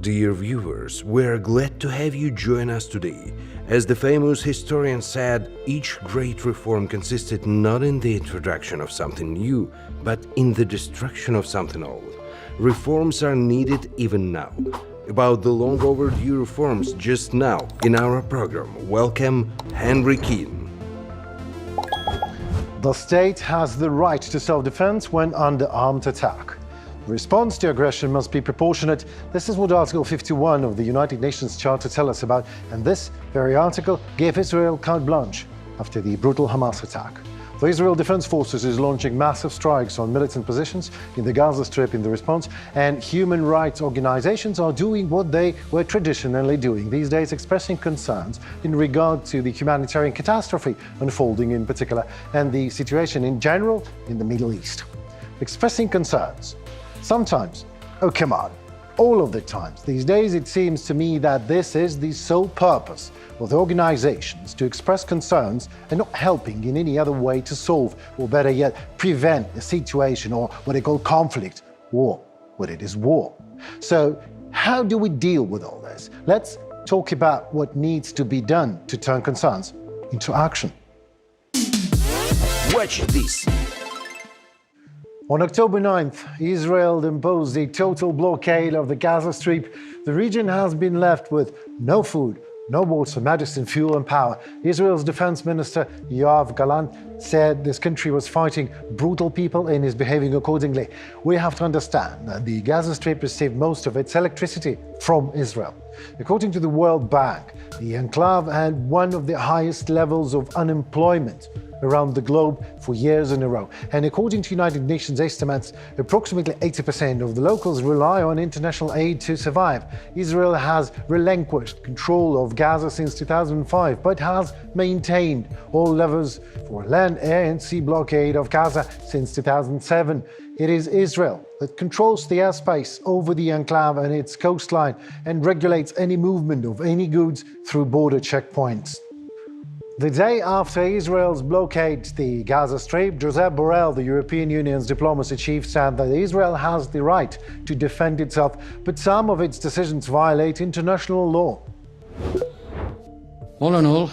Dear viewers, we're glad to have you join us today. As the famous historian said, each great reform consisted not in the introduction of something new, but in the destruction of something old. Reforms are needed even now. About the long overdue reforms just now in our program, welcome Henry Keane. The state has the right to self-defense when under armed attack. The response to aggression must be proportionate. This is what Article 51 of the United Nations Charter tells us about, and this very article gave Israel carte blanche after the brutal Hamas attack. The Israel Defense Forces is launching massive strikes on militant positions in the Gaza Strip in the response, and human rights organizations are doing what they were traditionally doing these days, expressing concerns in regard to the humanitarian catastrophe unfolding in particular, and the situation in general in the Middle East. Expressing concerns. Sometimes, oh come on, all of the times. These days it seems to me that this is the sole purpose of the organizations, to express concerns and not helping in any other way to solve, or better yet, prevent a situation or what they call conflict, war, what it is war. So how do we deal with all this? Let's talk about what needs to be done to turn concerns into action. Watch this. On October 9th, Israel imposed a total blockade of the Gaza Strip. The region has been left with no food, no water, medicine, fuel and power. Israel's defense minister, Yoav Gallant, said this country was fighting brutal people and is behaving accordingly. We have to understand that the Gaza Strip received most of its electricity from Israel. According to the World Bank, the enclave had one of the highest levels of unemployment around the globe for years in a row. And according to United Nations estimates, approximately 80% of the locals rely on international aid to survive. Israel has relinquished control of Gaza since 2005, but has maintained all levels for land, air and sea blockade of Gaza since 2007. It is Israel that controls the airspace over the enclave and its coastline and regulates any movement of any goods through border checkpoints. The day after Israel's blockade the Gaza Strip, Josep Borrell, the European Union's diplomacy chief, said that Israel has the right to defend itself, but some of its decisions violate international law. All in all,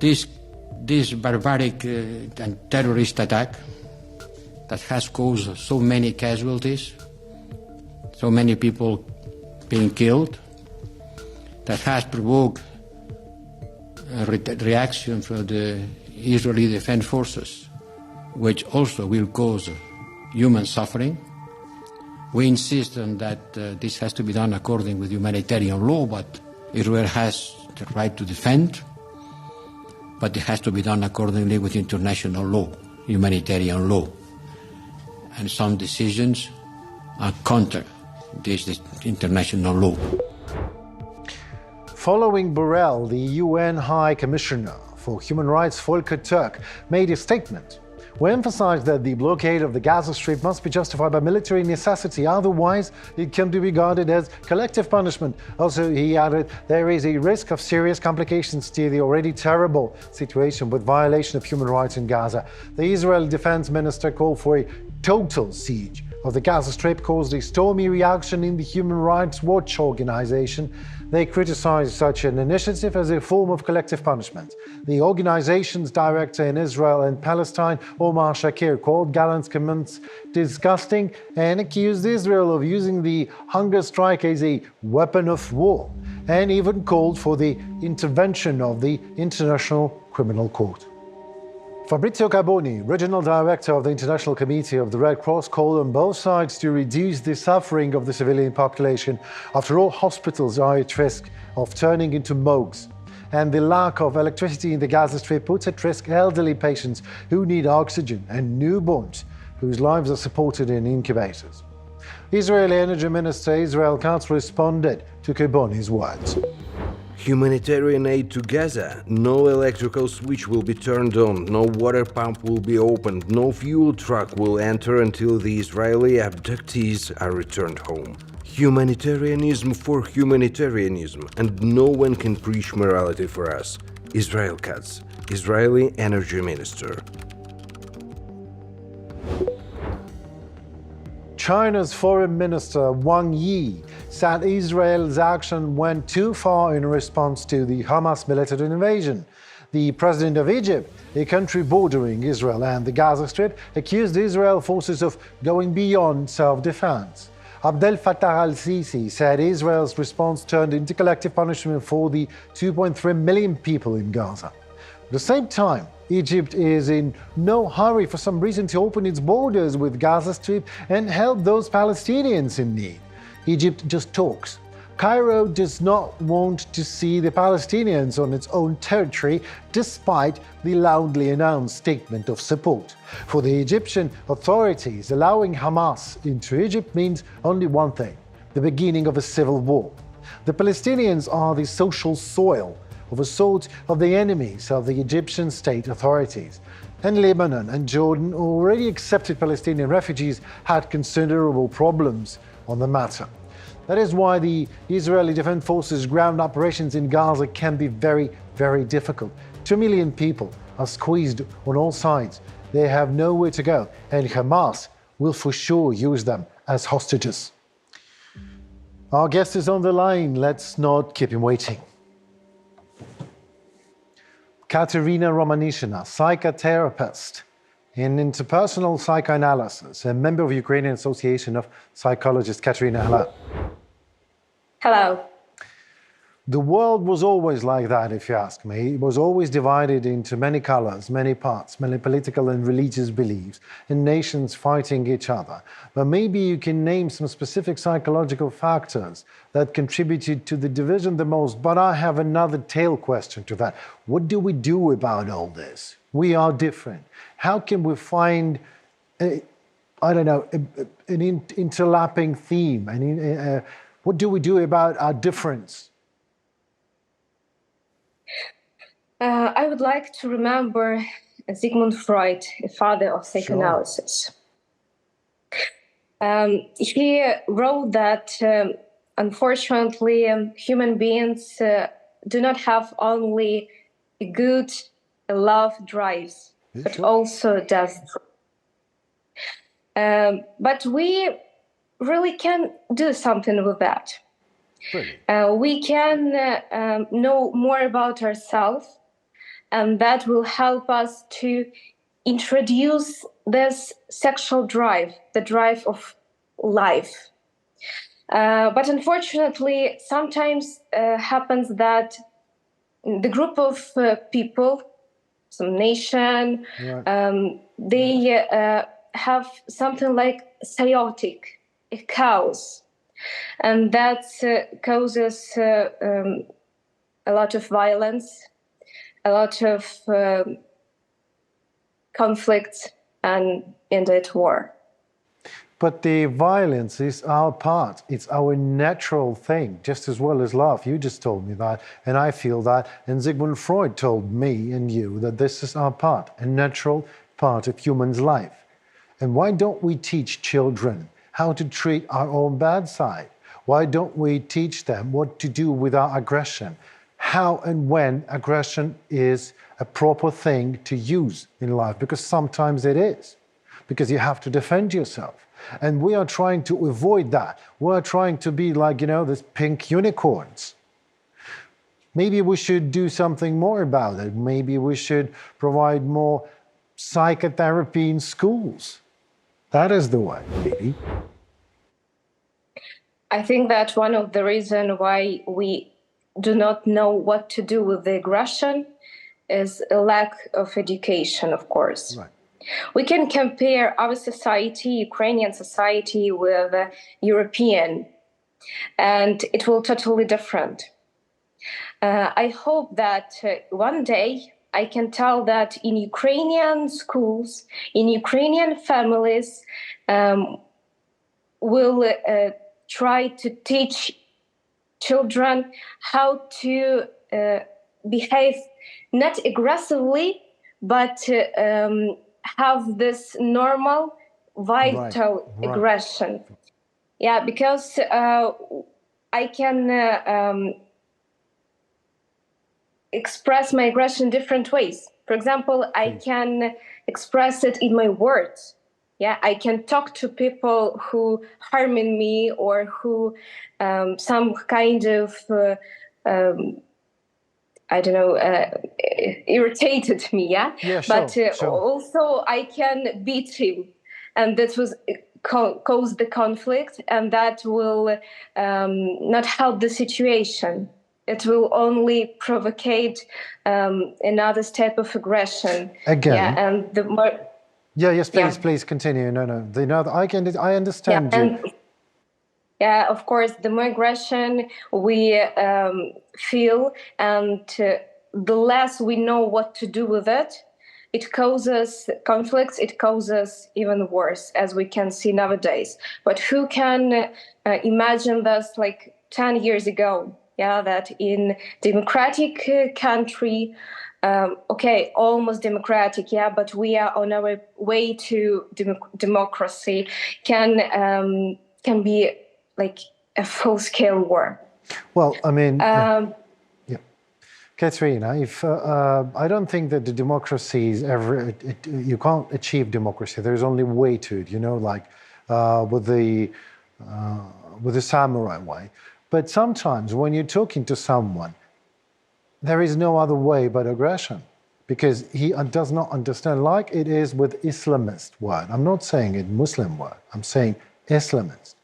this barbaric and terrorist attack that has caused so many casualties, so many people being killed, that has provoked a reaction from the Israeli Defense Forces, which also will cause human suffering. We insist on that this has to be done according with humanitarian law, but Israel has the right to defend, but it has to be done accordingly with international law, humanitarian law. And some decisions are counter this international law. Following Borrell, the UN High Commissioner for Human Rights, Volker Turk, made a statement. We emphasized that the blockade of the Gaza Strip must be justified by military necessity, otherwise it can be regarded as collective punishment. Also, he added, there is a risk of serious complications to the already terrible situation with violation of human rights in Gaza. The Israeli defense minister called for a total siege of the Gaza Strip, caused a stormy reaction in the Human Rights Watch organization. They criticized such an initiative as a form of collective punishment. The organization's director in Israel and Palestine, Omar Shakir, called Gallant's comments disgusting and accused Israel of using the hunger strike as a weapon of war, and even called for the intervention of the International Criminal Court. Fabrizio Carboni, regional director of the International Committee of the Red Cross, called on both sides to reduce the suffering of the civilian population. After all, hospitals are at risk of turning into morgues, and the lack of electricity in the Gaza Strip puts at risk elderly patients who need oxygen and newborns whose lives are supported in incubators. Israeli Energy Minister Israel Katz responded to Carboni's words. Humanitarian aid to Gaza. No electrical switch will be turned on, no water pump will be opened, no fuel truck will enter until the Israeli abductees are returned home. Humanitarianism for humanitarianism, and no one can preach morality for us. Israel Katz, Israeli Energy Minister. China's Foreign Minister Wang Yi said Israel's action went too far in response to the Hamas military invasion. The president of Egypt, a country bordering Israel and the Gaza Strip, accused Israel forces of going beyond self-defense. Abdel Fattah al-Sisi said Israel's response turned into collective punishment for the 2.3 million people in Gaza. At the same time, Egypt is in no hurry for some reason to open its borders with Gaza Strip and help those Palestinians in need. Egypt just talks. Cairo does not want to see the Palestinians on its own territory, despite the loudly announced statement of support. For the Egyptian authorities, allowing Hamas into Egypt means only one thing: the beginning of a civil war. The Palestinians are the social soil of assault of the enemies of the Egyptian state authorities. And Lebanon and Jordan, who already accepted Palestinian refugees, had considerable problems on the matter. That is why the Israeli Defense Forces ground operations in Gaza can be very, very difficult. 2 million people are squeezed on all sides. They have nowhere to go, and Hamas will for sure use them as hostages. Our guest is on the line. Let's not keep him waiting. Katerini Романішиної, psychotherapist in interpersonal psychoanalysis, a member of Ukrainian Association of Psychologists. Katerina, hello. Hello. The world was always like that, if you ask me. It was always divided into many colors, many parts, many political and religious beliefs, and nations fighting each other. But maybe you can name some specific psychological factors that contributed to the division the most. But I have another tail question to that. What do we do about all this? We are different. How can we find, an interlapping theme? What do we do about our difference? I would like to remember Sigmund Freud, a father of psychoanalysis. Sure. He wrote that, unfortunately, human beings do not have only good love drives, but sure, also death. But we really can do something with that. Really? We can know more about ourselves, and that will help us to introduce this sexual drive, the drive of life. But unfortunately, sometimes happens that the group of people, some nation, right, they have something like chaotic, a chaos. And that causes a lot of violence, a lot of conflict, and indeed war. But the violence is our part. It's our natural thing, just as well as love. You just told me that, and I feel that. And Sigmund Freud told me and you that this is our part, a natural part of human's life. And why don't we teach children how to treat our own bad side? Why don't we teach them what to do with our aggression? How and when aggression is a proper thing to use in life? Because sometimes it is. Because you have to defend yourself. And we are trying to avoid that. We're trying to be like, this pink unicorns. Maybe we should do something more about it. Maybe we should provide more psychotherapy in schools. That is the way, maybe. I think that one of the reasons why we do not know what to do with the aggression is a lack of education, of course. Right. We can compare our society, Ukrainian society, with European, and it will totally different. I hope that one day I can tell that in Ukrainian schools, in Ukrainian families, will try to teach children how to behave not aggressively, but have this normal, vital aggression. Yeah, because I can express my aggression different ways. For example, I can express it in my words. Yeah, I can talk to people who harming me or who some kind of I don't know, irritated me, yeah? Yeah, sure, But sure. also I can beat him. And that was cause the conflict, and that will not help the situation. It will only provocate another step of aggression. Again. Yeah, and the more... Yeah, yes, please, Yeah. please continue. No, I understand Yeah, you. and yeah, of course, the more aggression we feel, and the less we know what to do with it, it causes conflicts, it causes even worse, as we can see nowadays. But who can imagine this like 10 years ago? Yeah, that in democratic country, okay, almost democratic, yeah, but we are on our way to democracy, can be like a full-scale war. Well, I mean, yeah. Katerina, if I don't think that the democracy is ever, you can't achieve democracy. There's only way to it, like with the samurai way. But sometimes when you're talking to someone, there is no other way but aggression, because he does not understand, like it is with Islamist word. I'm not saying it Muslim word, I'm saying Islamist.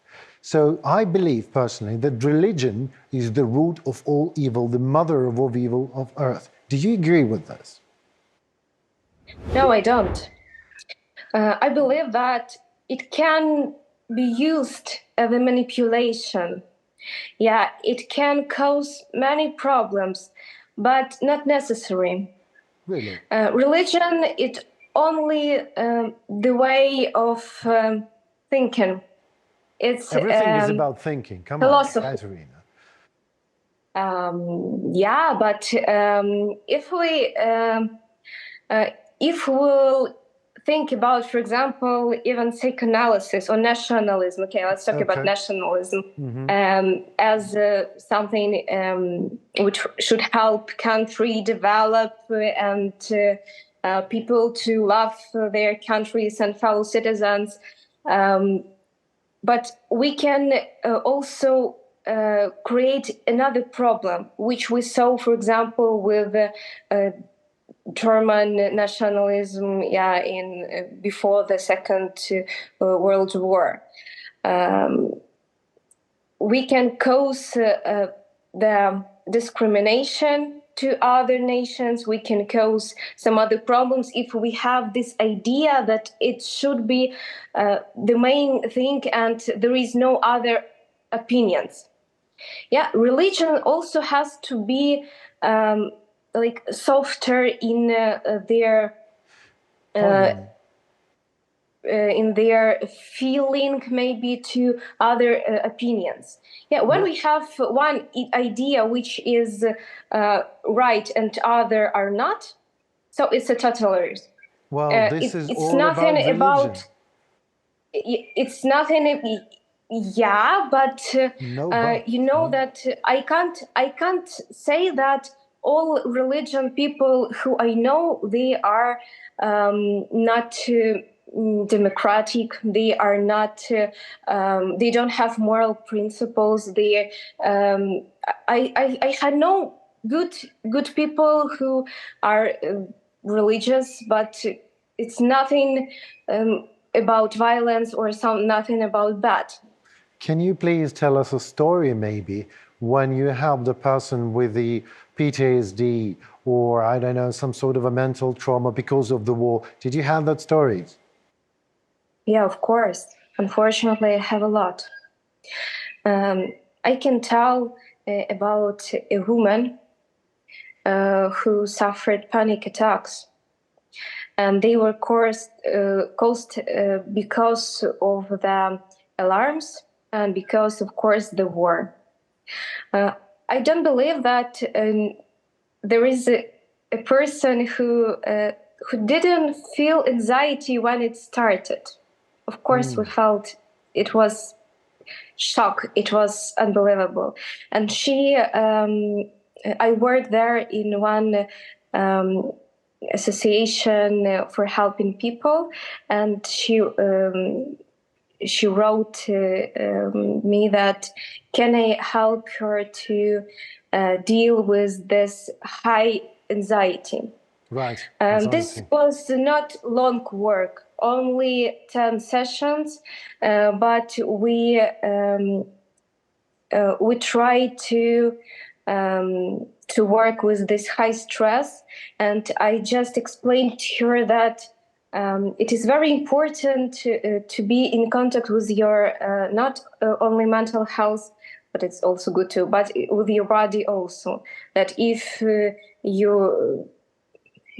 So I believe personally that religion is the root of all evil, the mother of all evil of earth. Do you agree with this? No, I don't. I believe that it can be used as a manipulation. Yeah, it can cause many problems, but not necessary. Really? Religion is only the way of thinking. It's Everything is about thinking. Come philosophy. on, Katerina. Yeah, but if we'll think about, for example, even psychoanalysis or nationalism. Okay, let's talk about nationalism as something which should help country develop and people to love their countries and fellow citizens. But we can also create another problem, which we saw, for example, with German nationalism, in before the Second World War. We can cause the discrimination to other nations. We can cause some other problems if we have this idea that it should be the main thing and there is no other opinions. Yeah, religion also has to be like softer in their feeling, maybe to other opinions. Yeah, when we have one idea which is right and other are not, so it's a totalitarianism. Well, this is it's all nothing about religion. It's nothing. Yeah, but you know that I can't say that all religion people who I know, they are not democratic. They are not. They don't have moral principles. They. I had no good people who are religious, but it's nothing about violence or nothing about that. Can you please tell us a story, maybe, when you helped a person with the PTSD or, I don't know, some sort of a mental trauma because of the war? Did you have that stories? Yeah, of course. Unfortunately, I have a lot. I can tell about a woman who suffered panic attacks. And they were caused because of the alarms and because, of course, the war. I don't believe that there is a person who didn't feel anxiety when it started. Of course, we felt it was shock. It was unbelievable. And I worked there in one association for helping people, and she wrote me that can I help her to deal with this high anxiety. Right. This was not long work, only 10 sessions, but we tried to work with this high stress, and I just explained to her that it is very important to be in contact with your not only mental health, but it's also good too, but with your body also. That if you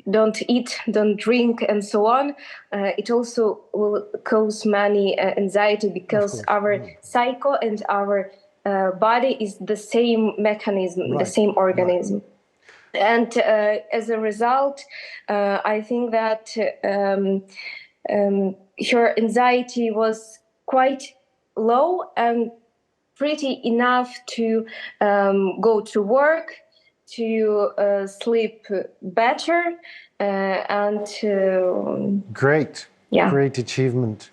don't eat, don't drink, and so on, it also will cause many anxiety, because our psycho and our body is the same mechanism, the same organism. And as a result, I think that her anxiety was quite low and pretty enough to go to work, to sleep better, and Great. Yeah. Great achievement.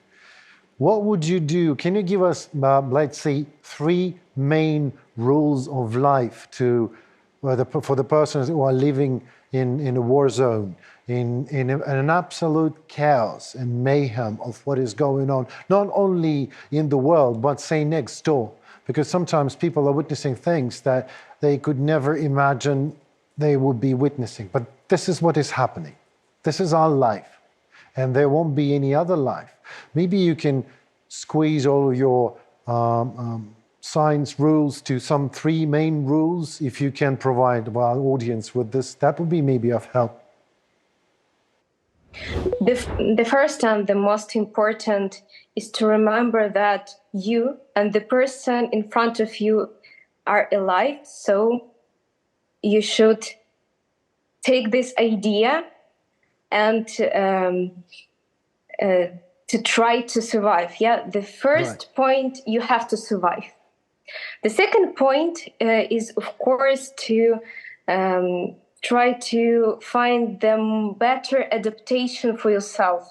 What would you do? Can you give us, let's say, 3 main rules of life for the persons who are living in a war zone, in an absolute chaos and mayhem of what is going on, not only in the world, but say next door? Because sometimes people are witnessing things that they could never imagine they would be witnessing. But this is what is happening. This is our life. And there won't be any other life. Maybe you can squeeze all of your science rules to some 3 main rules. If you can provide our audience with this, that would be maybe of help. The first and the most important is to remember that you and the person in front of you are alive. So you should take this idea and to try to survive. Yeah, the first point, you have to survive. The second point is, of course, to try to find the better adaptation for yourself.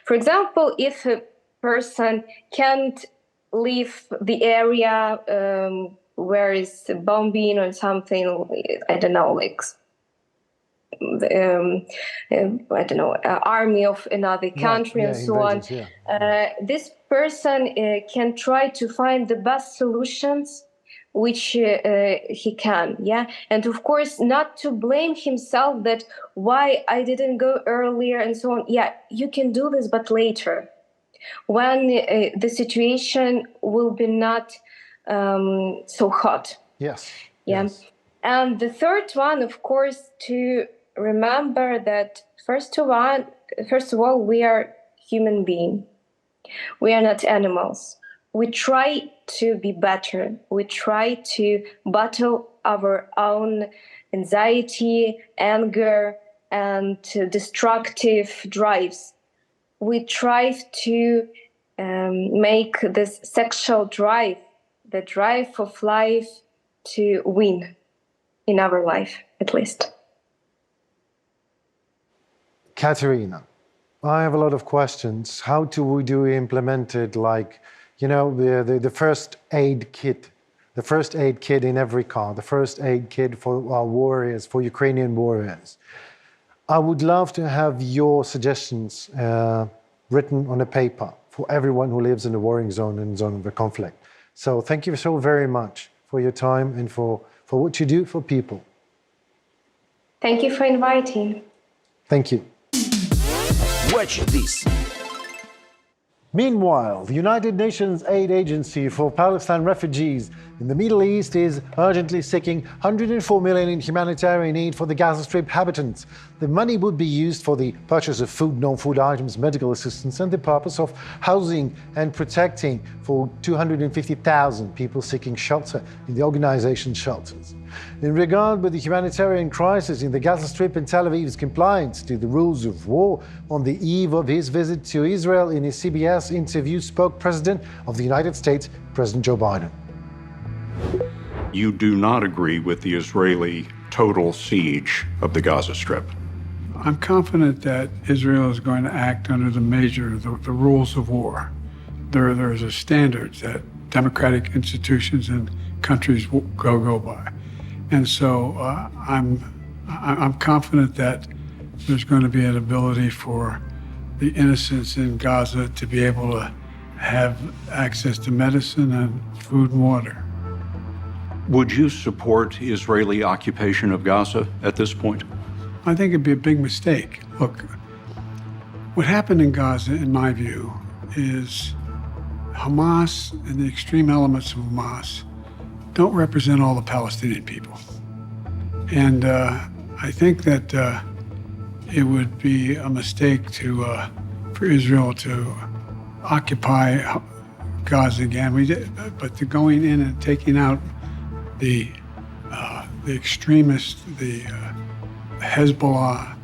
For example, if a person can't leave the area where is bombing or something, I don't know, like army of another country and so on. This person can try to find the best solutions which he can, and of course not to blame himself that why I didn't go earlier and so on. You can do this, but later, when the situation will be not so hot. Yes. And the third one, of course, to remember that first of all, we are human beings. We are not animals. We try to be better. We try to battle our own anxiety, anger, and destructive drives. We try to make this sexual drive, the drive of life, to win in our life, at least. Katerina, I have a lot of questions. How do we implement it, like, the first aid kit, in every car, the first aid kit for our warriors, for Ukrainian warriors? I would love to have your suggestions written on a paper for everyone who lives in the warring zone and zone of the conflict. So thank you so very much for your time and for what you do for people. Thank you for inviting. Thank you. Watch this. Meanwhile, the United Nations Aid Agency for Palestine refugees in the Middle East is urgently seeking $104 million in humanitarian aid for the Gaza Strip inhabitants. The money would be used for the purchase of food, non-food items, medical assistance, and the purpose of housing and protecting for 250,000 people seeking shelter in the organization's shelters. In regard with the humanitarian crisis in the Gaza Strip and Tel Aviv's compliance to the rules of war, on the eve of his visit to Israel, in his CBS interview spoke President of the United States, President Joe Biden. You do not agree with the Israeli total siege of the Gaza Strip. I'm confident that Israel is going to act under the rules of war. There's a standard that democratic institutions and countries go by. And so I'm confident that there's going to be an ability for the innocents in Gaza to be able to have access to medicine and food and water. Would you support Israeli occupation of Gaza at this point? I think it'd be a big mistake. Look, what happened in Gaza, in my view, is Hamas and the extreme elements of Hamas don't represent all the Palestinian people. And I think that it would be a mistake for Israel to occupy Gaza again. But to going in and taking out the extremists, the Hezbollah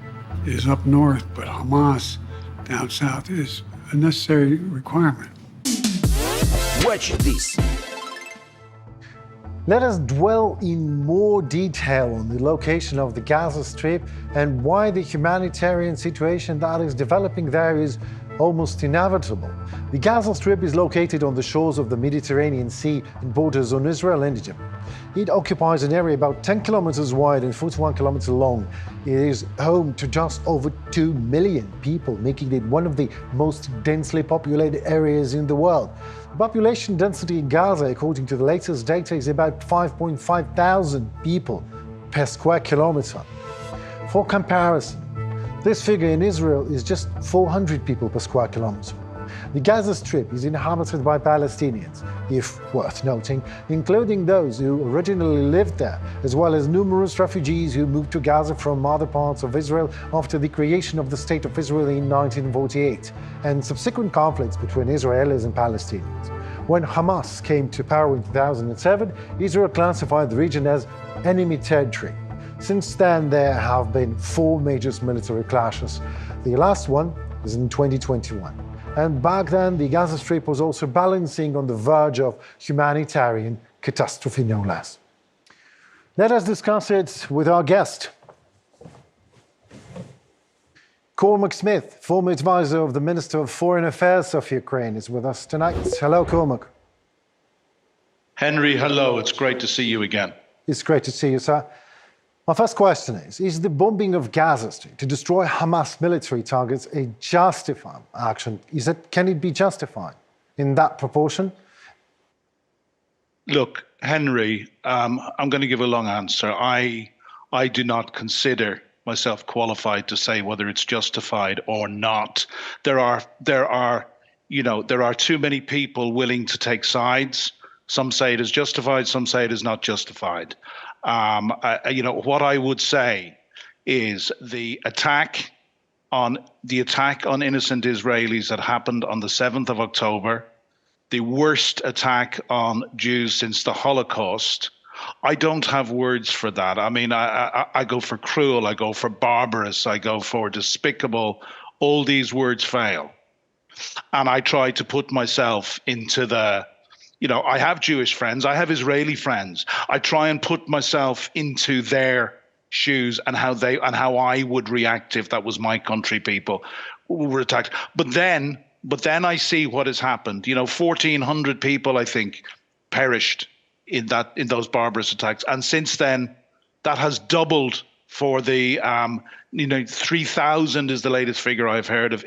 is up north, but Hamas down south is a necessary requirement. Watch this. Let us dwell in more detail on the location of the Gaza Strip and why the humanitarian situation that is developing there is almost inevitable. The Gaza Strip is located on the shores of the Mediterranean Sea and borders on Israel and Egypt. It occupies an area about 10 kilometers wide and 41 kilometers long. It is home to just over 2 million people, making it one of the most densely populated areas in the world. The population density in Gaza, according to the latest data, is about 5.5 thousand people per square kilometer. For comparison, this figure in Israel is just 400 people per square kilometer. The Gaza Strip is inhabited by Palestinians, if worth noting, including those who originally lived there, as well as numerous refugees who moved to Gaza from other parts of Israel after the creation of the State of Israel in 1948, and subsequent conflicts between Israelis and Palestinians. When Hamas came to power in 2007, Israel classified the region as enemy territory. Since then, there have been 4 major military clashes. The last one was in 2021. And back then, the Gaza Strip was also balancing on the verge of humanitarian catastrophe, no less. Let us discuss it with our guest. Cormac Smith, former advisor of the Minister of Foreign Affairs of Ukraine, is with us tonight. Hello, Cormac. Henry, hello. It's great to see you again. It's great to see you, sir. My first question is the bombing of Gaza Strip to destroy Hamas military targets a justified action? Can it be justified in that proportion? Look, Henry, I'm going to give a long answer. I do not consider myself qualified to say whether it's justified or not. There are too many people willing to take sides. Some say it is justified, some say it is not justified. What I would say is the attack on innocent Israelis that happened on the 7th of October, the worst attack on Jews since the Holocaust. I don't have words for that. I mean, I go for cruel, I go for barbarous, I go for despicable. All these words fail. And I try to put myself into I have Jewish friends, I have Israeli friends. I try and put myself into their shoes and how I would react if that was my country people who were attacked. But then I see what has happened. 1,400 people, I think, perished in those barbarous attacks. And since then, that has doubled for the 3,000 is the latest figure I've heard of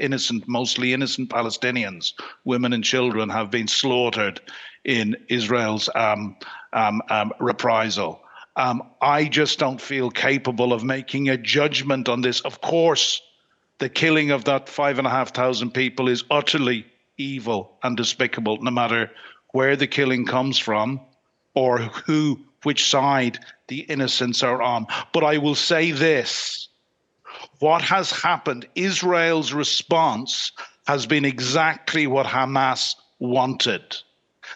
mostly innocent Palestinians, women and children have been slaughtered in Israel's reprisal. I just don't feel capable of making a judgment on this. Of course, the killing of that 5,500 people is utterly evil and despicable, no matter where the killing comes from or which side the innocents are on. But I will say this. What has happened, Israel's response has been exactly what Hamas wanted.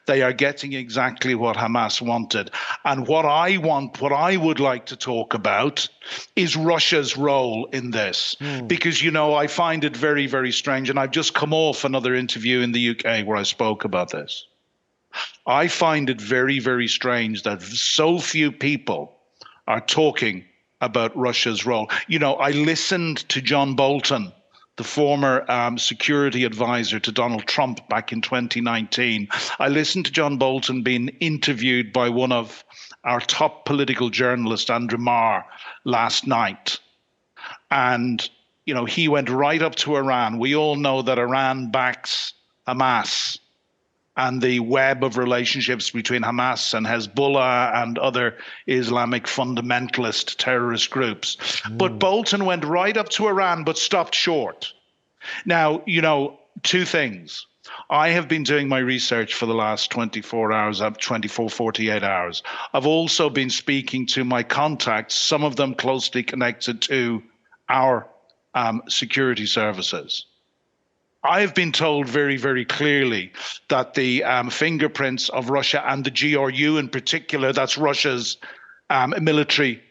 They are getting exactly what Hamas wanted. And what I would like to talk about is Russia's role in this. Because, I find it very, very strange. And I've just come off another interview in the UK where I spoke about this. I find it very, very strange that so few people are talking about Russia's role. You know, I listened to John Bolton, the former security advisor to Donald Trump back in 2019. I listened to John Bolton being interviewed by one of our top political journalists, Andrew Marr, last night. And, you know, he went right up to Iran. We all know that Iran backs Hamas, and the web of relationships between Hamas and Hezbollah and other Islamic fundamentalist terrorist groups. But Bolton went right up to Iran, but stopped short. Now, you know, two things. I have been doing my research for the last 24 hours, 48 hours. I've also been speaking to my contacts, some of them closely connected to our security services. I have been told very, very clearly that the fingerprints of Russia and the GRU in particular, that's Russia's military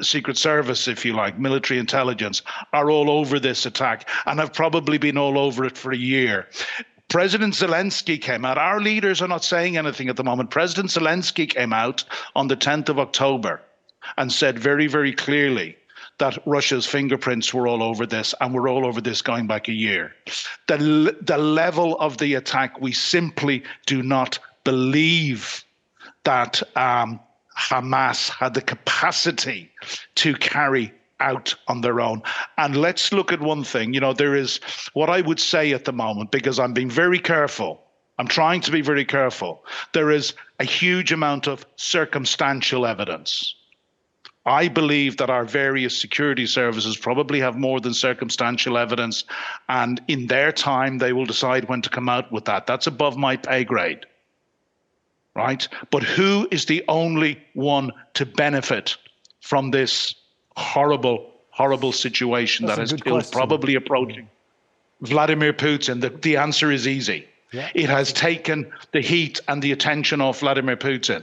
secret service, if you like, military intelligence, are all over this attack and have probably been all over it for a year. President Zelensky came out. Our leaders are not saying anything at the moment. President Zelensky came out on the 10th of October and said very, very clearly that Russia's fingerprints were all over this, and were all over this going back a year. The level of the attack, we simply do not believe that Hamas had the capacity to carry out on their own. And let's look at one thing. You know, there is what I would say at the moment, because I'm being very careful. I'm trying to be very careful. There is a huge amount of circumstantial evidence. I believe that our various security services probably have more than circumstantial evidence, and in their time, they will decide when to come out with that. That's above my pay grade, right? But who is the only one to benefit from this horrible, horrible situation that has killed, probably approaching Vladimir Putin? The answer is easy. Yeah. It has taken the heat and the attention off Vladimir Putin.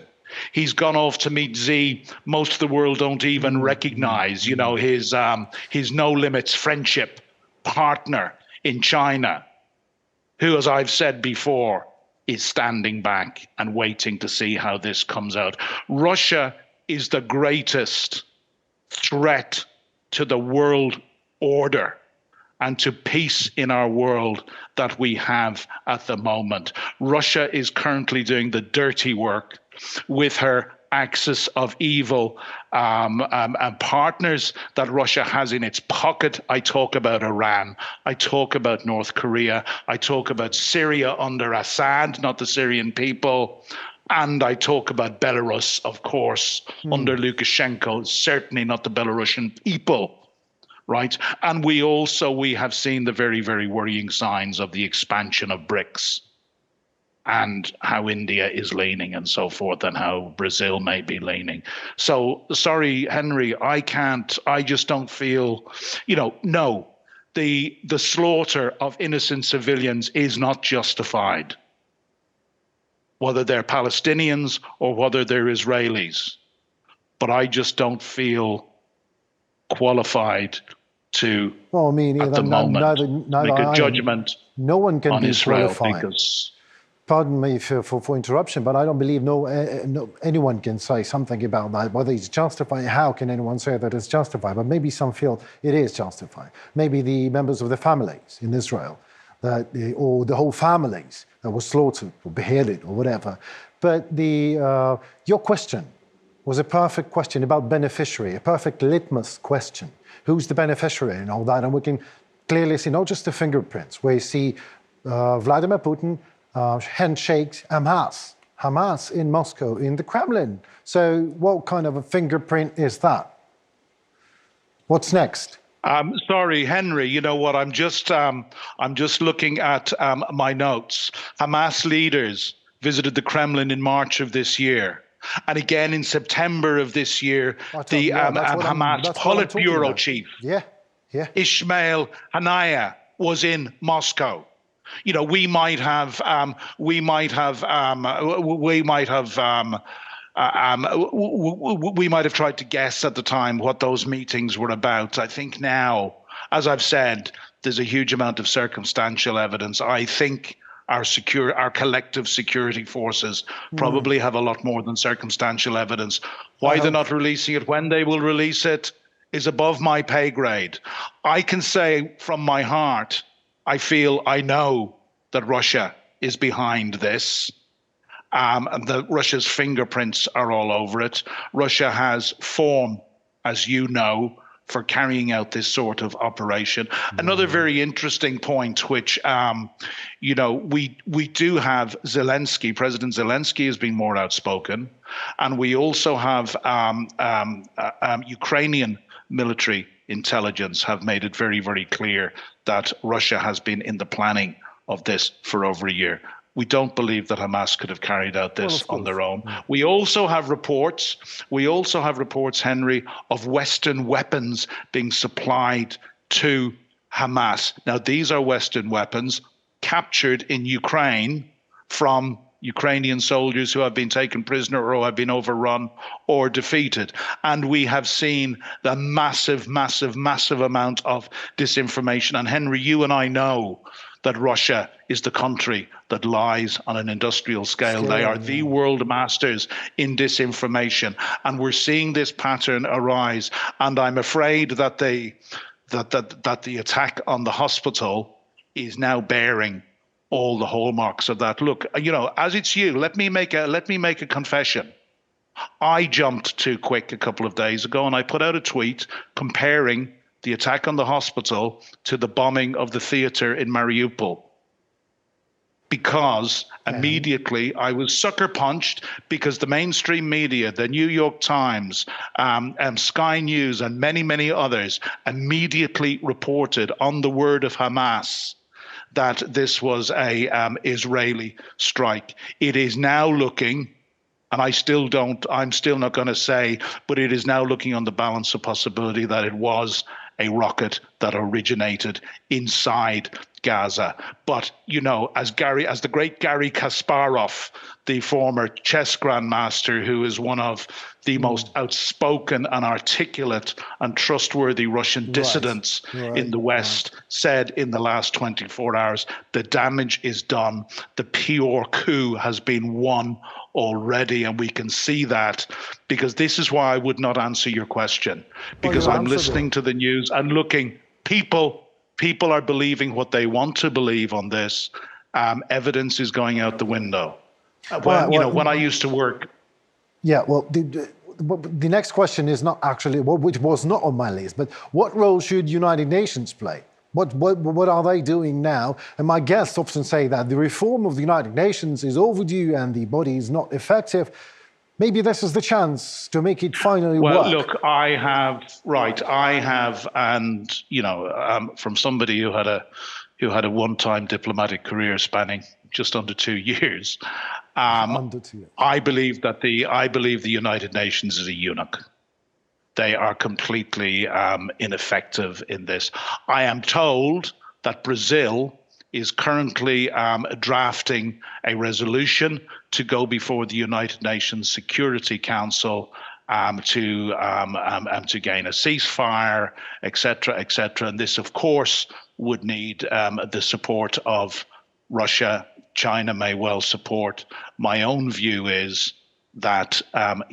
He's gone off to meet Xi. Most of the world don't even recognize, you know, his no limits friendship partner in China, who, as I've said before, is standing back and waiting to see how this comes out. Russia is the greatest threat to the world order and to peace in our world that we have at the moment. Russia is currently doing the dirty work with her axis of evil partners that Russia has in its pocket. I talk about Iran. I talk about North Korea. I talk about Syria under Assad, not the Syrian people. And I talk about Belarus, of course, under Lukashenko, certainly not the Belarusian people. Right. And we have seen the very, very worrying signs of the expansion of BRICS and how India is leaning and so forth, and how Brazil may be leaning. So, sorry, Henry, I just don't feel, you know, no, the slaughter of innocent civilians is not justified, whether they're Palestinians or whether they're Israelis. But I just don't feel qualified to, at the moment, make a judgment no one can on be Israel qualified. because... Pardon me for interruption, but I don't believe anyone can say something about that, whether it's justified. How can anyone say that it's justified? But maybe some feel it is justified. Maybe the members of the families in Israel, or the whole families that were slaughtered or beheaded or whatever. But your question was a perfect question about beneficiary, a perfect litmus question. Who's the beneficiary and all that? And we can clearly see not just the fingerprints, where you see Vladimir Putin handshakes Hamas in Moscow, in the Kremlin. So what kind of a fingerprint is that? What's next? Sorry, Henry, you know what? I'm just looking at my notes. Hamas leaders visited the Kremlin in March of this year. And again in September of this year, the Hamas Politburo chief, Ismail Haniyeh, was in Moscow. You know, we might have tried to guess at the time what those meetings were about. I think now, as I've said, there's a huge amount of circumstantial evidence. I think our collective security forces probably have a lot more than circumstantial evidence. Why they're not releasing it, when they will release it, is above my pay grade. I can say from my heart, I know that Russia is behind this. Russia's fingerprints are all over it. Russia has form, as you know, for carrying out this sort of operation. Another very interesting point, which, we do have Zelensky. President Zelensky has been more outspoken. And we also have Ukrainian military intelligence have made it very, very clear that Russia has been in the planning of this for over a year. We don't believe that Hamas could have carried out this on their own. We also have reports, Henry, of Western weapons being supplied to Hamas. Now, these are Western weapons captured in Ukraine from Ukrainian soldiers who have been taken prisoner or who have been overrun or defeated. And we have seen the massive amount of disinformation. And Henry, you and I know that Russia is the country that lies on an industrial scale. They are the world masters in disinformation. And we're seeing this pattern arise. And I'm afraid that the attack on the hospital is now bearing all the hallmarks of that. Look, as it's you, let me make a confession. I jumped too quick a couple of days ago and I put out a tweet comparing the attack on the hospital to the bombing of the theater in Mariupol. Because immediately I was sucker punched because the mainstream media, the New York Times, Sky News, and many others immediately reported on the word of Hamas that this was a Israeli strike. It is now looking, and I'm still not going to say, but it is now looking on the balance of possibility that it was a rocket that originated inside Gaza. But, as the great Garry Kasparov, the former chess grandmaster, who is one of the most outspoken and articulate and trustworthy Russian dissidents in the West, said in the last 24 hours, the damage is done. The PR coup has been won already, and we can see that, because this is why I would not answer your question, because I'm listening to the news and looking. People are believing what they want to believe on this. Evidence is going out the window. When I used to work. Yeah, well, the next question is not actually, which was not on my list, but what role should United Nations play? What are they doing now? And my guests often say that the reform of the United Nations is overdue and the body is not effective. Maybe this is the chance to make it finally work. Well, look, I have, and from somebody who had a one-time diplomatic career spanning just under 2 years. I believe the United Nations is a eunuch. They are completely ineffective in this. I am told that Brazil is currently drafting a resolution to go before the United Nations Security Council to gain a ceasefire, etc., etc. And this, of course, would need the support of Russia. China may well support. My own view is that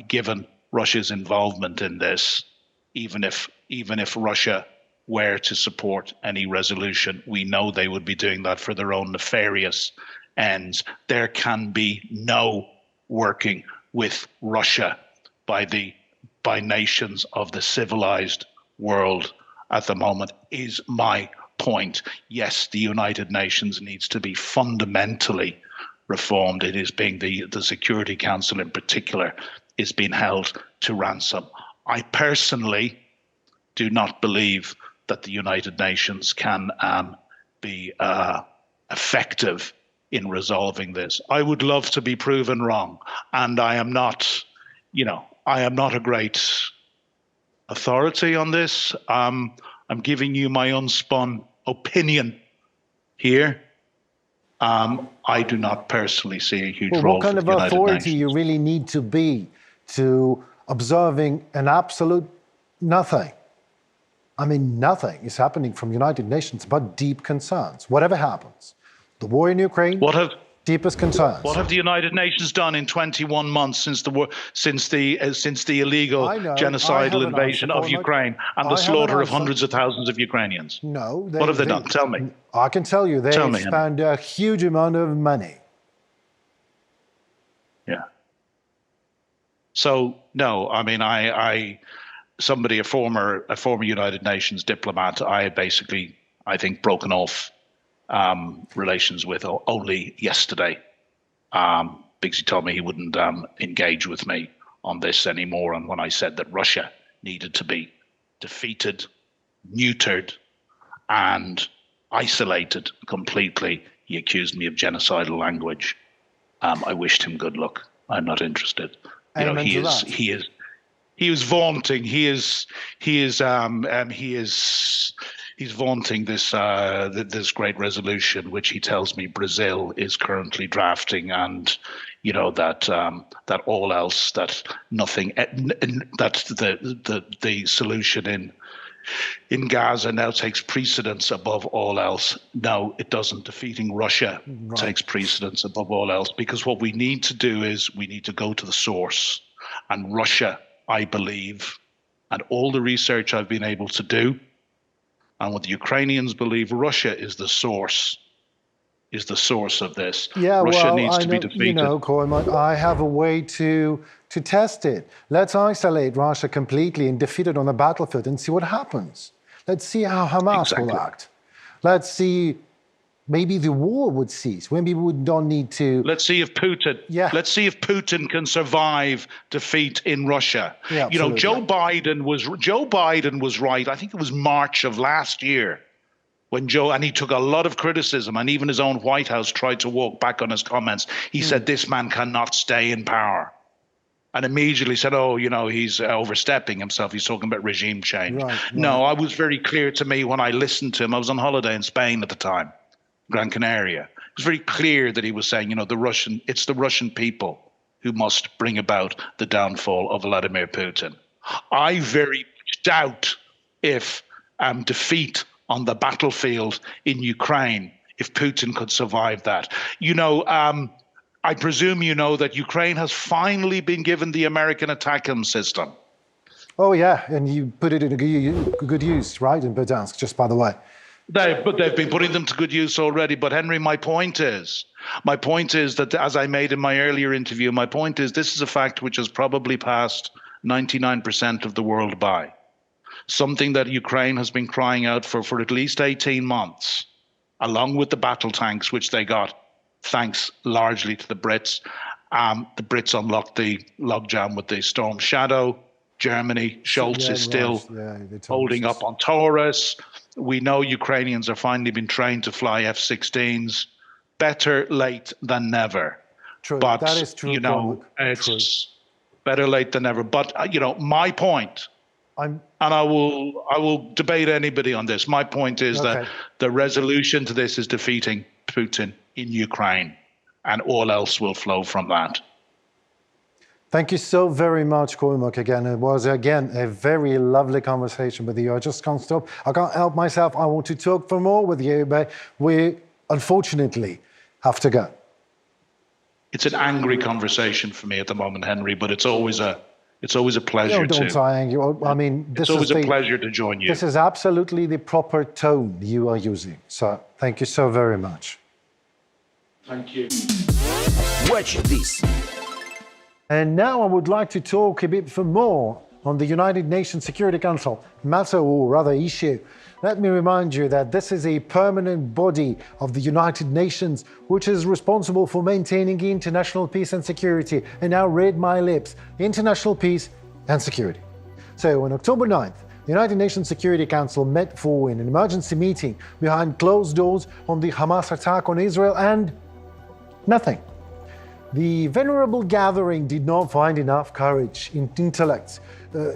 given Russia's involvement in this, even if Russia were to support any resolution, we know they would be doing that for their own nefarious ends. There can be no working with Russia by nations of the civilized world at the moment, is my point. Yes, the United Nations needs to be fundamentally reformed. It is being the Security Council in particular is being held to ransom. I personally do not believe that the United Nations can be effective in resolving this. I would love to be proven wrong, and I am not a great authority on this. I'm giving you my unspun opinion here. I do not personally see a huge role for the United Nations. What kind of authority you really need to be to observing an absolute nothing? I mean, nothing is happening from United Nations but deep concerns. Whatever happens, The war in Ukraine, What have deepest concerns. What have the United Nations done in 21 months since the war, since the illegal I know, I genocidal have an invasion answer of for my- Ukraine and I the have slaughter an of answer. hundreds of thousands of Ukrainians? No. What have they done? Tell me. I can tell you, they Tell me, spend a huge amount of money. Yeah. So no, I mean, somebody, a former United Nations diplomat, I had basically, I think, broken off relations with only yesterday, because he told me he wouldn't engage with me on this anymore. And when I said that Russia needed to be defeated, neutered, and isolated completely, he accused me of genocidal language. I wished him good luck. I'm not interested. You know, he is vaunting. He's vaunting this great resolution, which he tells me Brazil is currently drafting, and you know that all else, that nothing, that the solution in Gaza now takes precedence above all else. No, it doesn't. Defeating Russia takes precedence above all else, because what we need to do is we need to go to the source. And Russia, I believe, and all the research I've been able to do, and what the Ukrainians believe, Russia is the source of this. Yeah, Russia needs to be know, defeated. You know, Cormac, I have a way to test it. Let's isolate Russia completely and defeat it on the battlefield and see what happens. Let's see how Hamas will act. Let's see, maybe the war would cease. Maybe we don't need to. Let's see if Putin. Yeah. Let's see if Putin can survive defeat in Russia. Yeah, you know, absolutely. Joe Biden was right. I think it was March of last year when and he took a lot of criticism, and even his own White House tried to walk back on his comments. He said this man cannot stay in power, and immediately said, "Oh, you know, he's overstepping himself. He's talking about regime change." Right. No, I was very clear to me when I listened to him. I was on holiday in Spain at the time, Gran Canaria. It was very clear that he was saying, you know, it's the Russian people who must bring about the downfall of Vladimir Putin. I very much doubt if defeat on the battlefield in Ukraine, if Putin could survive that. You know, I presume you know that Ukraine has finally been given the American ATACMS system. Oh, yeah, and you put it in a good use, right, in Berdansk, just by the way. But they've been putting them to good use already. But Henry, my point is that, as I made in my earlier interview, my point is this is a fact which has probably passed 99% of the world by. Something that Ukraine has been crying out for at least 18 months, along with the battle tanks, which they got thanks largely to the Brits. The Brits unlocked the logjam with the Storm Shadow. Germany, Scholz is still holding up on Taurus. We know Ukrainians are finally been trained to fly F-16s. Better late than never. True, but, that is true. You know, it's better late than never. But you know, my point, and I will debate anybody on this. My point is that the resolution to this is defeating Putin in Ukraine, and all else will flow from that. Thank you so very much, Cormac, again. It was, again, a very lovely conversation with you. I just can't stop. I can't help myself. I want to talk for more with you, but we, unfortunately, have to go. It's an angry conversation for me at the moment, Henry, but it's always a pleasure don't I angry. I mean, it's always a pleasure to join you. This is absolutely the proper tone you are using. So thank you so very much. Thank you. Watch this. And now I would like to talk a bit more on the United Nations Security Council matter, or rather issue. Let me remind you that this is a permanent body of the United Nations which is responsible for maintaining international peace and security. And now read my lips, international peace and security. So on October 9th, the United Nations Security Council met for an emergency meeting behind closed doors on the Hamas attack on Israel, and nothing. The venerable gathering did not find enough courage, intellect,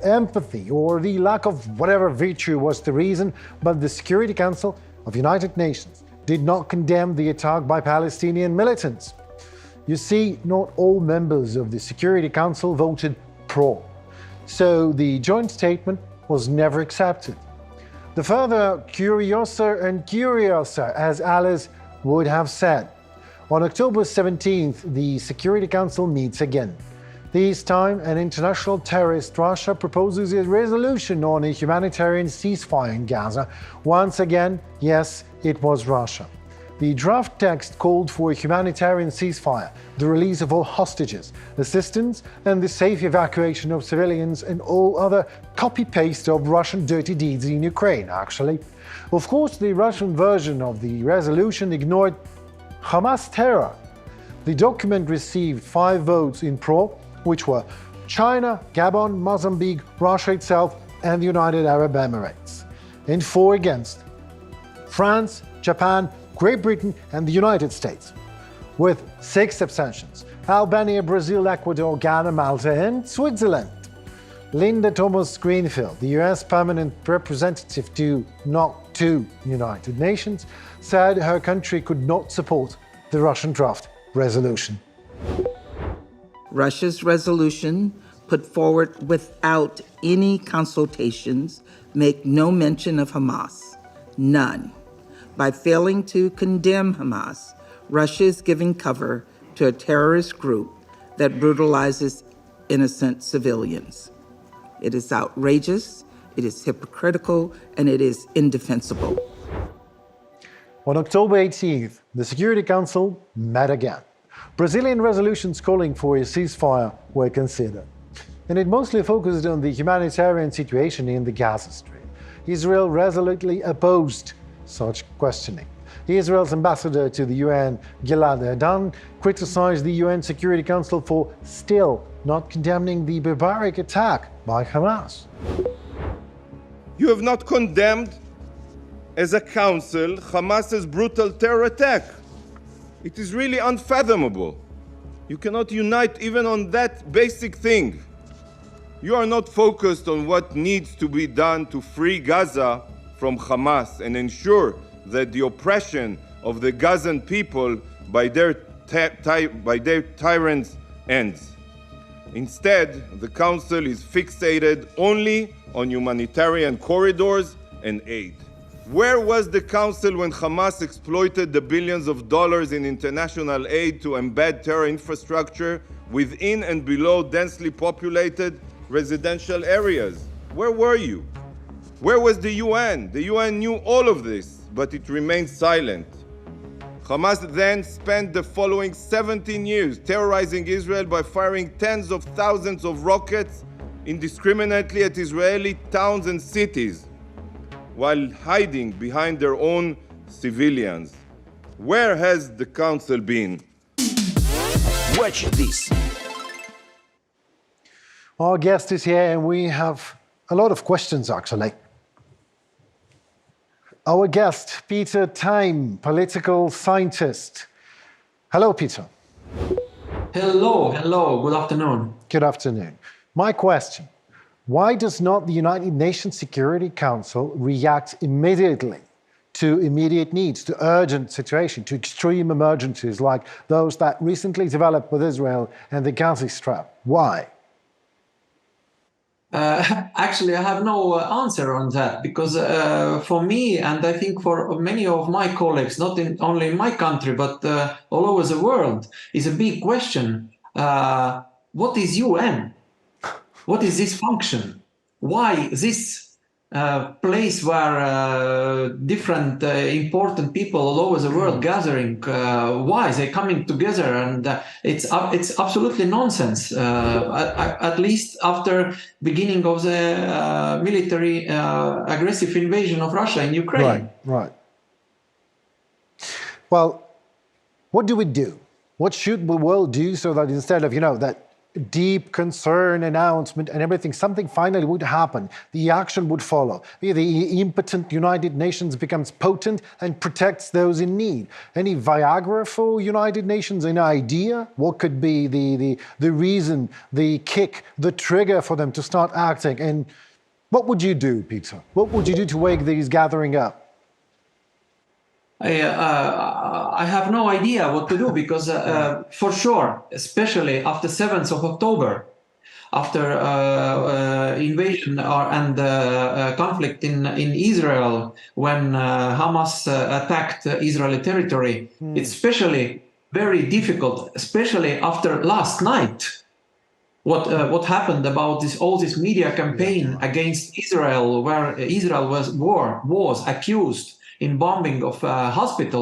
empathy, or the lack of whatever virtue was the reason, but the Security Council of United Nations did not condemn the attack by Palestinian militants. You see, not all members of the Security Council voted pro, so the joint statement was never accepted. The further curiouser and curiouser as allies would have said. On October 17th, the Security Council meets again. This time, an international terrorist, Russia, proposes a resolution on a humanitarian ceasefire in Gaza. Once again, yes, it was Russia. The draft text called for a humanitarian ceasefire, the release of all hostages, assistance, and the safe evacuation of civilians and all other copy-paste of Russian dirty deeds in Ukraine, actually. Of course, the Russian version of the resolution ignored Hamas terror. The document received 5 votes in pro, which were China, Gabon, Mozambique, Russia itself, and the United Arab Emirates, and 4 against France, Japan, Great Britain, and the United States, with 6 abstentions: Albania, Brazil, Ecuador, Ghana, Malta, and Switzerland. Linda Thomas-Greenfield, the US permanent representative to United Nations, said her country could not support the Russian draft resolution. Russia's resolution, put forward without any consultations, make no mention of Hamas, none. By failing to condemn Hamas, Russia is giving cover to a terrorist group that brutalizes innocent civilians. It is outrageous, it is hypocritical, and it is indefensible. On October 18th, the Security Council met again. Brazilian resolutions calling for a ceasefire were considered, and it mostly focused on the humanitarian situation in the Gaza Strip. Israel resolutely opposed such questioning. Israel's ambassador to the UN, Gilad Erdan, criticized the UN Security Council for still not condemning the barbaric attack by Hamas. You have not condemned, as a council, Hamas's brutal terror attack. It is really unfathomable. You cannot unite even on that basic thing. You are not focused on what needs to be done to free Gaza from Hamas and ensure that the oppression of the Gazan people by their tyrants ends. Instead, the Council is fixated only on humanitarian corridors and aid. Where was the Council when Hamas exploited the billions of dollars in international aid to embed terror infrastructure within and below densely populated residential areas? Where were you? Where was the UN? The UN knew all of this, but it remained silent. Hamas then spent the following 17 years terrorizing Israel by firing tens of thousands of rockets indiscriminately at Israeli towns and cities, while hiding behind their own civilians. Where has the Council been? Watch this. Our guest is here, and we have a lot of questions, actually. Our guest, Peter Time, political scientist. Hello, Peter. Hello, good afternoon. Good afternoon. My question, why does not the United Nations Security Council react immediately to immediate needs, to urgent situations, to extreme emergencies like those that recently developed with Israel and the Gaza Strip? Why? Actually, I have no answer on that, because for me, and I think for many of my colleagues, not only in my country, but all over the world, is a big question. What is UN? What is this function? Why this place where different important people all over the world gathering? Why they coming together? And it's absolutely nonsense. At least after beginning of the military aggressive invasion of Russia in Ukraine. Right. Well, what do we do? What should the world do so that instead of, that deep concern announcement and everything, something finally would happen, the action would follow. The impotent United Nations becomes potent and protects those in need. Any Viagra for United Nations, an idea? What could be the reason, the kick, the trigger for them to start acting? And what would you do, Peter? What would you do to wake these gathering up? I have no idea what to do, because for sure, especially after 7th of October, after invasion and conflict in Israel, when Hamas attacked Israeli territory. It's especially very difficult, especially after last night. What happened about all this media campaign against Israel, where Israel was accused in bombing of a hospital,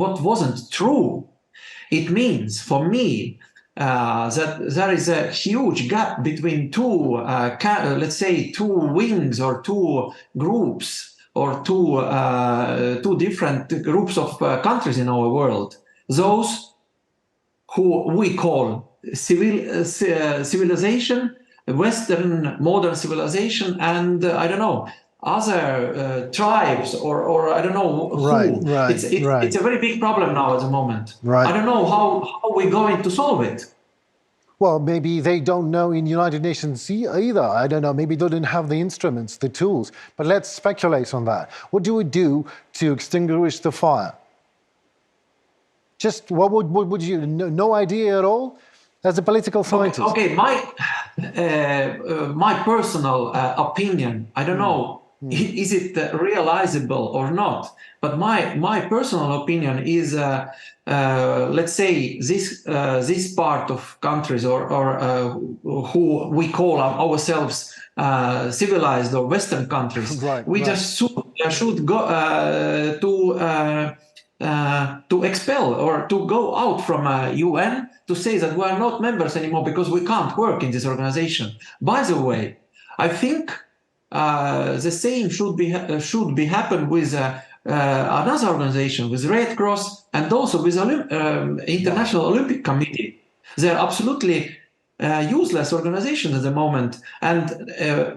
what wasn't true. It means, for me, that there is a huge gap between two, let's say, two wings or two groups or two different groups of countries in our world. Those who we call civilization, Western modern civilization, and I don't know, other tribes or I don't know who. Right. It's a very big problem now at the moment. Right. I don't know how we're going to solve it. Well, maybe they don't know in United Nations either. I don't know. Maybe they didn't have the instruments, the tools. But let's speculate on that. What do we do to extinguish the fire? Just what would you? No idea at all, as a political scientist. Okay, my personal opinion. I don't know. Is it realizable or not? But my personal opinion is, let's say this part of countries or who we call ourselves civilized or Western countries, we just should go to expel or to go out from UN to say that we are not members anymore because we can't work in this organization. By the way, I think the same should be happen with another organization, with Red Cross, and also with International Olympic Committee. They're absolutely useless organizations at the moment, and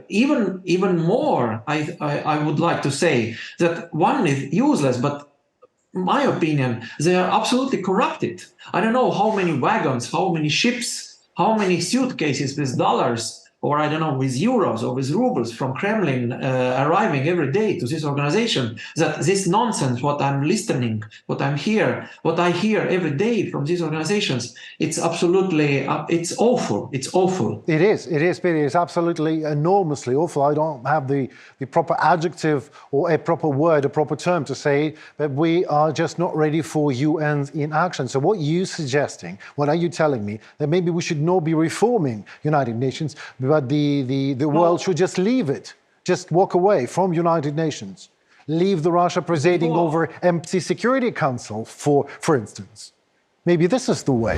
even more, I would like to say that one is useless, but my opinion, they are absolutely corrupted. I don't know how many wagons, how many ships, how many suitcases with dollars, or I don't know, with euros or with rubles from Kremlin arriving every day to this organization, that this nonsense, what I'm listening, what I hear every day from these organizations, it's absolutely, it's awful. It's awful. It is, Peter. It's absolutely enormously awful. I don't have the proper adjective or a proper word, a proper term to say, but we are just not ready for UN in action. So what are you suggesting? What are you telling me? That maybe we should not be reforming United Nations, but the world should just leave it, just walk away from United Nations, leave the Russia presiding over empty Security Council, for instance. Maybe this is the way.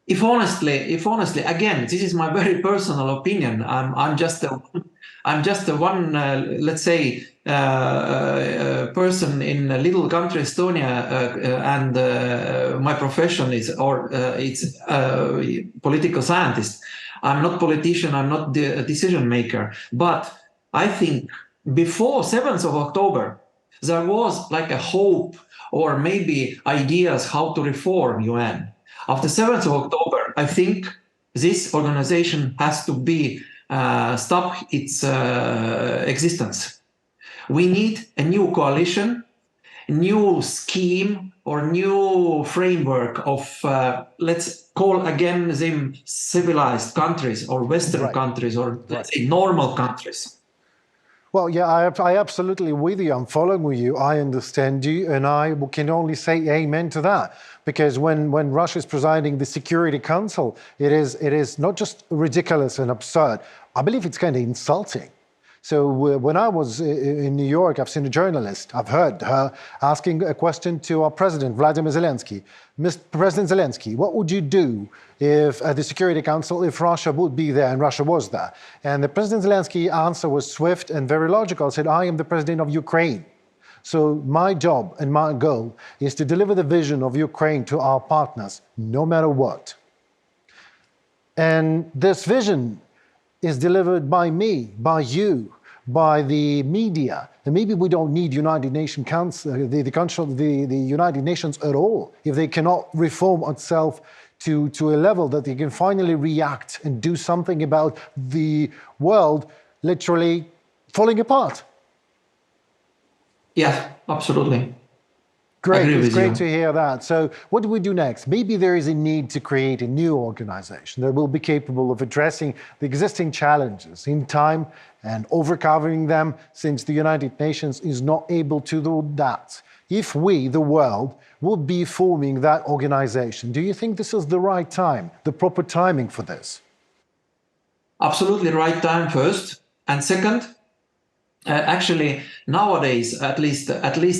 If honestly, again, this is my very personal opinion. I'm just a one, let's say, person in a little country, Estonia, and my profession is it's political scientist. I'm not politician. I'm not the decision maker. But I think before 7th of October, there was like a hope or maybe ideas how to reform UN. After 7th of October, I think this organization has to be stop its existence. We need a new coalition, new scheme, or new framework of, let's call again them civilized countries or Western countries or let's say normal countries. Well, yeah, I absolutely with you. I'm following with you. I understand you, and I can only say amen to that. Because when Russia is presiding the Security Council, it is not just ridiculous and absurd. I believe it's kind of insulting. So when I was in New York, I've seen a journalist. I've heard her asking a question to our president, Vladimir Zelensky. Mr. President Zelensky, what would you do if at the Security Council, if Russia would be there and Russia was there? And the President Zelensky answer was swift and very logical. Said, I am the president of Ukraine. So my job and my goal is to deliver the vision of Ukraine to our partners, no matter what. And this vision is delivered by me, by you, by the media. And maybe we don't need United Nations Council, the United Nations at all, if they cannot reform itself to a level that they can finally react and do something about the world literally falling apart. Yeah, absolutely. Great, agree it's with great you. to hear that. So what do we do next? Maybe there is a need to create a new organization that will be capable of addressing the existing challenges in time and overcoming them, since the United Nations is not able to do that. If we, the world, would be forming that organization, do you think this is the right time, the proper timing for this? Absolutely right time first, and second, actually nowadays, at least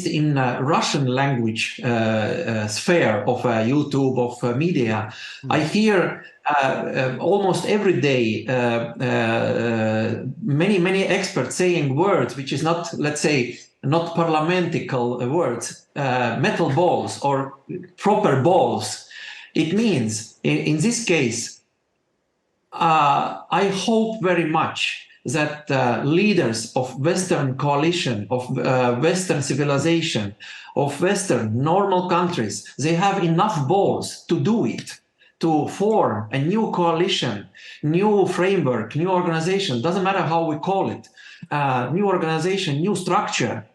in Russian language sphere of YouTube, of media, I hear almost every day many experts saying words which is not, let's say, not parliamentical words, metal balls or proper balls. It means, in this case, I hope very much that leaders of Western coalition, of Western civilization, of Western normal countries, they have enough balls to do it, to form a new coalition, new framework, new organization, doesn't matter how we call it, new organization, new structure,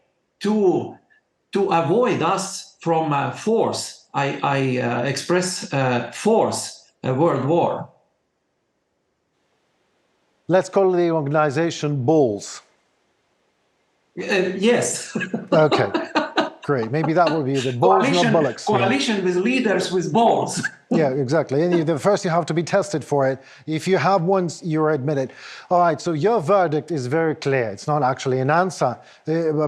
to avoid us from force. I express force, a world war. Let's call the organization Balls. Yes. Okay, great. Maybe that would be the balls, not bullocks. Coalition with leaders with balls. Yeah, exactly. And first you have to be tested for it. If you have one, you're admitted. All right, so your verdict is very clear. It's not actually an answer,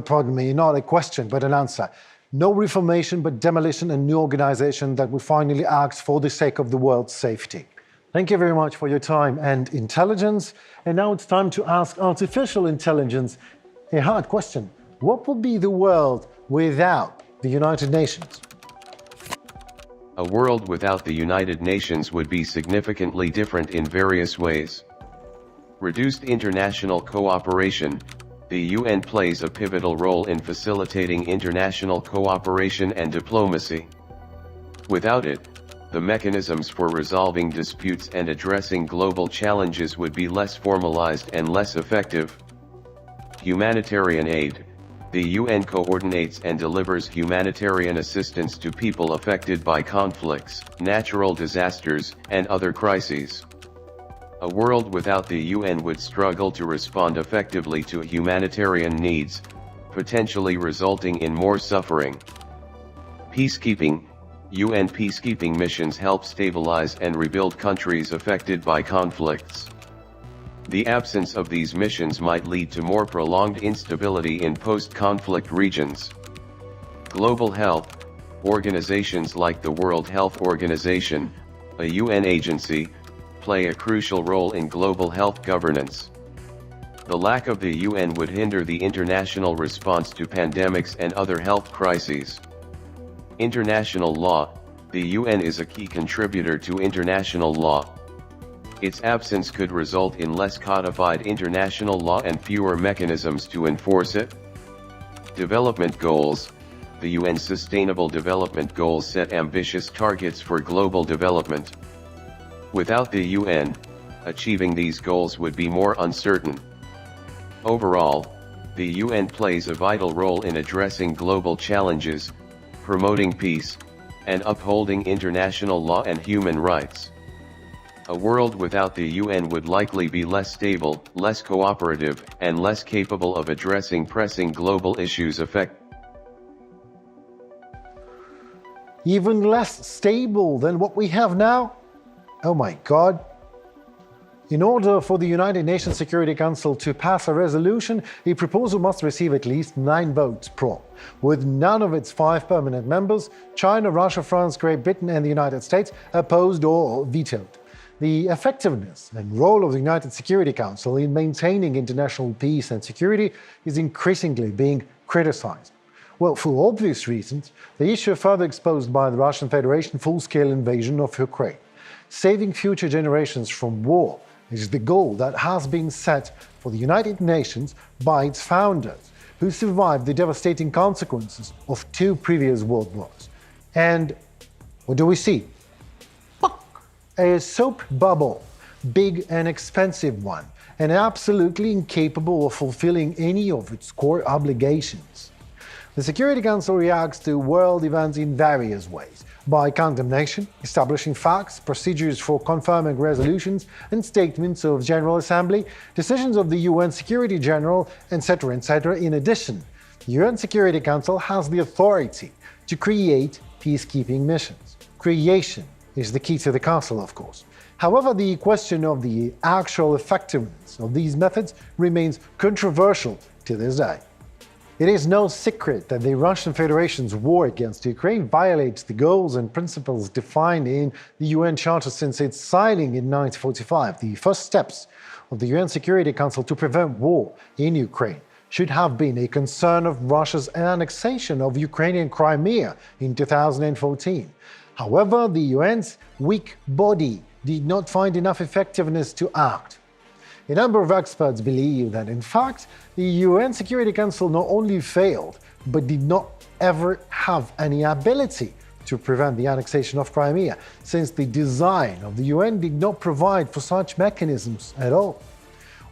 pardon me, not a question, but an answer. No reformation, but demolition and new organization that will finally act for the sake of the world's safety. Thank you very much for your time and intelligence. And now it's time to ask artificial intelligence a hard question. What would be the world without the United Nations? A world without the United Nations would be significantly different in various ways. Reduced international cooperation. The UN plays a pivotal role in facilitating international cooperation and diplomacy. Without it, the mechanisms for resolving disputes and addressing global challenges would be less formalized and less effective. Humanitarian aid. The UN coordinates and delivers humanitarian assistance to people affected by conflicts, natural disasters, and other crises. A world without the UN would struggle to respond effectively to humanitarian needs, potentially resulting in more suffering. Peacekeeping. UN peacekeeping missions help stabilize and rebuild countries affected by conflicts. The absence of these missions might lead to more prolonged instability in post-conflict regions. Global health. Organizations like the World Health Organization, a UN agency, play a crucial role in global health governance. The lack of the UN would hinder the international response to pandemics and other health crises. International law. The UN is a key contributor to international law. Its absence could result in less codified international law and fewer mechanisms to enforce it. Development goals. The UN's Sustainable Development Goals set ambitious targets for global development. Without the UN, achieving these goals would be more uncertain. Overall, the UN plays a vital role in addressing global challenges, promoting peace, and upholding international law and human rights. A world without the UN would likely be less stable, less cooperative, and less capable of addressing pressing global issues Even less stable than what we have now? Oh my God. In order for the United Nations Security Council to pass a resolution, a proposal must receive at least 9 votes pro, with none of its 5 permanent members, China, Russia, France, Great Britain, and the United States, opposed or vetoed. The effectiveness and role of the United Security Council in maintaining international peace and security is increasingly being criticized. Well, for obvious reasons, the issue further exposed by the Russian Federation full-scale invasion of Ukraine. Saving future generations from war is the goal that has been set for the United Nations by its founders, who survived the devastating consequences of 2 previous world wars. And what do we see? A soap bubble, big and expensive one, and absolutely incapable of fulfilling any of its core obligations. The Security Council reacts to world events in various ways: by condemnation, establishing facts, procedures for confirming resolutions, and statements of General Assembly, decisions of the UN Security General, etc., etc. In addition, the UN Security Council has the authority to create peacekeeping missions. Creation is the key to the Council, of course. However, the question of the actual effectiveness of these methods remains controversial to this day. It is no secret that the Russian Federation's war against Ukraine violates the goals and principles defined in the UN Charter since its signing in 1945. The first steps of the UN Security Council to prevent war in Ukraine should have been a concern of Russia's annexation of Ukrainian Crimea in 2014. However, the UN's weak body did not find enough effectiveness to act. A number of experts believe that, in fact, the UN Security Council not only failed, but did not ever have any ability to prevent the annexation of Crimea, since the design of the UN did not provide for such mechanisms at all.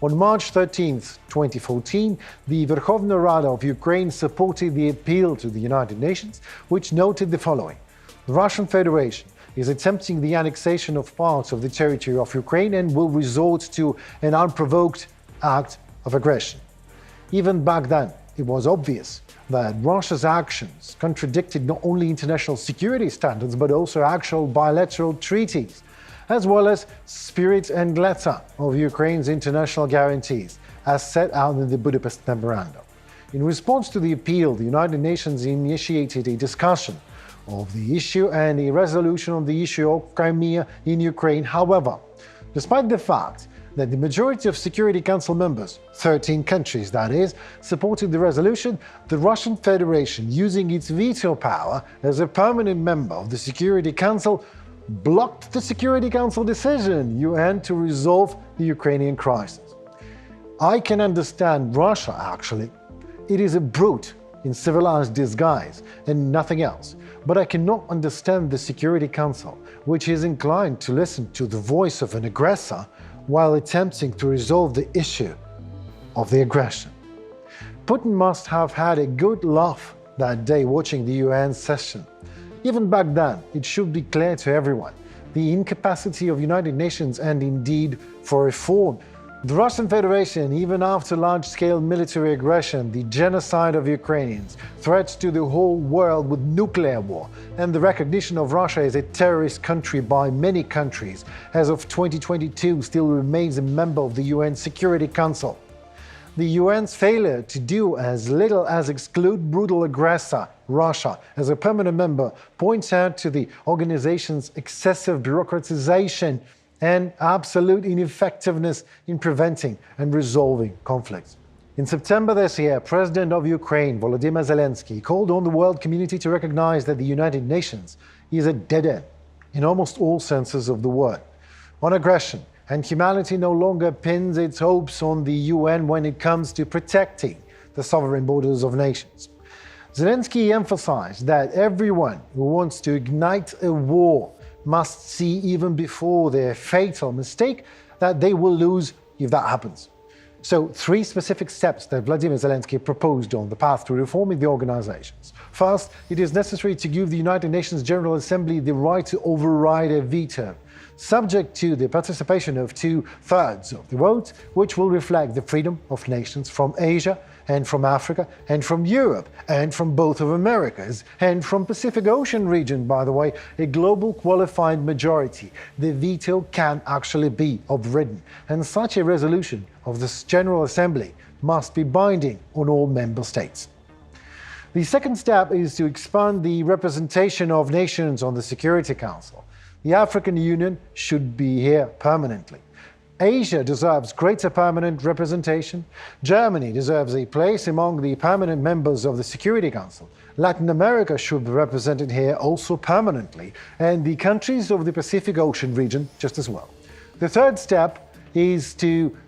On March 13, 2014, the Verkhovna Rada of Ukraine supported the appeal to the United Nations, which noted the following: the Russian Federation is attempting the annexation of parts of the territory of Ukraine and will resort to an unprovoked act of aggression. Even back then, it was obvious that Russia's actions contradicted not only international security standards, but also actual bilateral treaties, as well as spirit and letter of Ukraine's international guarantees, as set out in the Budapest Memorandum. In response to the appeal, the United Nations initiated a discussion of the issue and a resolution on the issue of Crimea in Ukraine. However, despite the fact that the majority of Security Council members, 13 countries that is, supported the resolution, the Russian Federation, using its veto power as a permanent member of the Security Council, blocked the Security Council decision UN to resolve the Ukrainian crisis. I can understand Russia, actually. It is a brute in civilized disguise and nothing else. But I cannot understand the Security Council, which is inclined to listen to the voice of an aggressor while attempting to resolve the issue of the aggression. Putin must have had a good laugh that day watching the UN session. Even back then, it should be clear to everyone the incapacity of United Nations and indeed for reform. The Russian Federation, even after large-scale military aggression, the genocide of Ukrainians, threats to the whole world with nuclear war, and the recognition of Russia as a terrorist country by many countries, as of 2022 still remains a member of the UN Security Council. The UN's failure to do as little as exclude brutal aggressor Russia as a permanent member points out to the organization's excessive bureaucratization and absolute ineffectiveness in preventing and resolving conflicts. In September this year, President of Ukraine, Volodymyr Zelensky, called on the world community to recognize that the United Nations is a dead end in almost all senses of the word, on aggression, and humanity no longer pins its hopes on the UN when it comes to protecting the sovereign borders of nations. Zelensky emphasized that everyone who wants to ignite a war must see even before their fatal mistake that they will lose if that happens. So, 3 specific steps that Vladimir Zelensky proposed on the path to reforming the organizations. First, it is necessary to give the United Nations General Assembly the right to override a veto, subject to the participation of 2/3 of the vote, which will reflect the freedom of nations from Asia and from Africa and from Europe and from both of Americas and from Pacific Ocean region, by the way, a global qualified majority. The veto can actually be overridden, and such a resolution of the General Assembly must be binding on all member states. The second step is to expand the representation of nations on the Security Council. The African Union should be here permanently. Asia deserves greater permanent representation. Germany deserves a place among the permanent members of the Security Council. Latin America should be represented here also permanently, and the countries of the Pacific Ocean region just as well. The third step is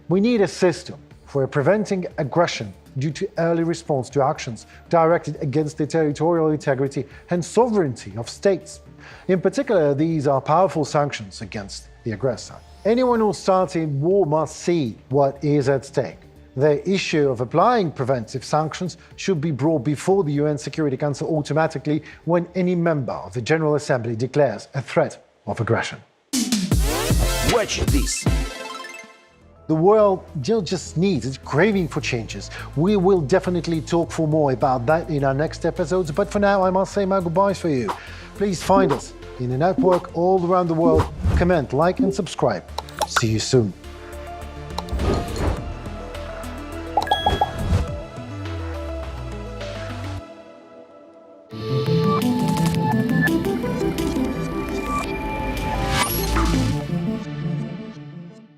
we need a system for preventing aggression due to early response to actions directed against the territorial integrity and sovereignty of states. In particular, these are powerful sanctions against the aggressor. Anyone who starts a war must see what is at stake. The issue of applying preventive sanctions should be brought before the UN Security Council automatically when any member of the General Assembly declares a threat of aggression. Watch this. The world just needs, it's craving for changes. We will definitely talk for more about that in our next episodes, but for now I must say my goodbyes for you. Please find us in a network all around the world. Comment, like and subscribe. See you soon.